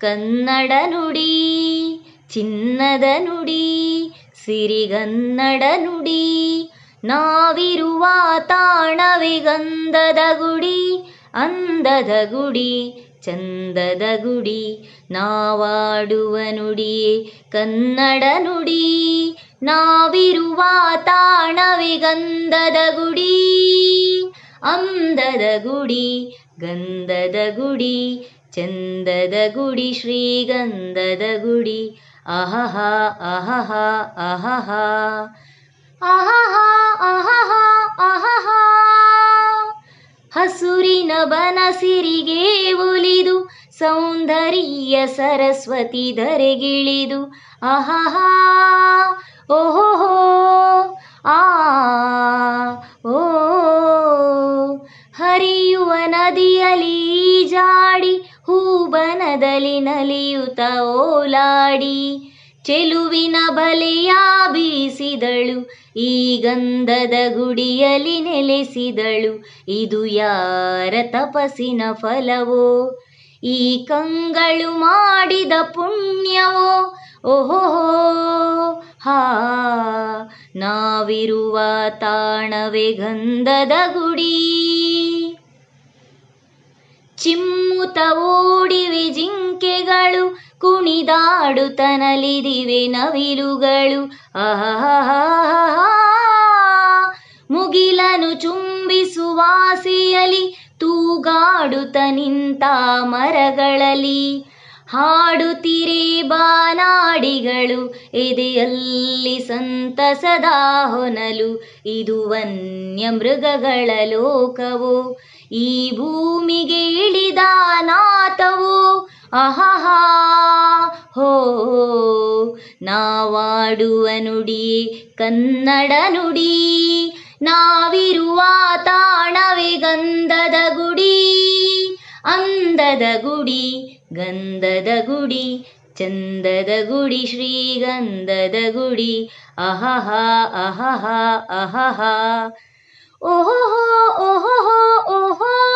ಕನ್ನಡ ನುಡಿ ಚಿನ್ನದ ನುಡಿ ಸಿರಿಗನ್ನಡ ನುಡಿ. ನಾವಿರುವ ತಾಣವೇ ಗಂಧದ ಗುಡಿ, ಅಂದದ ಗುಡಿ ಚಂದದ ಗುಡಿ. ನಾವಾಡುವ ನುಡಿಯೇ ಕನ್ನಡ ನುಡಿ, ನಾವಿರುವ ತಾಣವೇ ಗಂಧದ ಗುಡಿ, ಅಂದದ ಗುಡಿ ಗಂಧದ ಗುಡಿ ಚಂದದ ಗುಡಿ ಶ್ರೀಗಂಧದ ಗುಡಿ. ಅಹಹ ಅಹಹ ಅಹಹ ಅಹಹ ಅಹಹ ಅಹಹ. ಹಸುರಿನ ಬನಸಿರಿಗೆ ಒಲಿದು ಸೌಂದರ್ಯ ಸರಸ್ವತಿ ಧರೆಗಿಳಿದು. ಅಹಹ ಓಹೋ ಆ ಓ. ಹರಿಯುವ ನದಿಯಲ್ಲಿ ಜಾಡಿ ಹೂಬನದಲ್ಲಿ ನಲಿಯುತ್ತ ಓಲಾಡಿ. ಚೆಲುವಿನ ಬಲೆಯ ಬೀಸಿದಳು ಈ ಗಂಧದ ಗುಡಿಯಲ್ಲಿ ನೆಲೆಸಿದಳು. ಇದು ಯಾರ ತಪಸ್ಸಿನ ಫಲವೋ, ಈ ಕಂಗಳು ಮಾಡಿದ ಪುಣ್ಯವೋ. ಓಹೋ ಹಾ. ನಾವಿರುವ ತಾಣವೇ ಗಂಧದ ಗುಡಿ. ಚಿಮ್ಮುತ್ತ ಓಡಿವೆ ಜಿಂಕೆಗಳು, ಕುಣಿದಾಡುತ್ತ ನಲಿದಿವೆ ನವಿಲುಗಳು. ಆಹಾ. ಮುಗಿಲನು ಚುಂಬಿಸುವ ಆಸೆಯಲ್ಲಿ ತೂಗಾಡುತ್ತ ನಿಂತ ಮರಗಳಲ್ಲಿ. ಹಾಡುತ್ತಿರೆ ಬಾನಾಡಿಗಳು ಎದೆಯಲ್ಲಿ ಸಂತಸದ ಹೊನಲು. ಇದು ವನ್ಯ ಮೃಗಗಳ ಲೋಕವೋ, ಈ ಭೂಮಿಗೆ ಇಳಿದ ನಾಥವೋ. ಅಹಹ ಹೋ. ನಾವಾಡುವ ನುಡಿಯೇ ಕನ್ನಡ ನುಡಿ, ನಾವಿರುವ ತಾಣವೇ ಗಂಧದ ಗುಡಿ, ಅಂದದ ಗುಡಿ ಗಂಧದ ಗುಡಿ ಚಂದದ ಗುಡಿ ಶ್ರೀಗಂಧದ ಗುಡಿ. ಅಹಹ ಅಹಹ ಅಹಹ ಓಹೋ ಓಹೋ ಓಹೋ.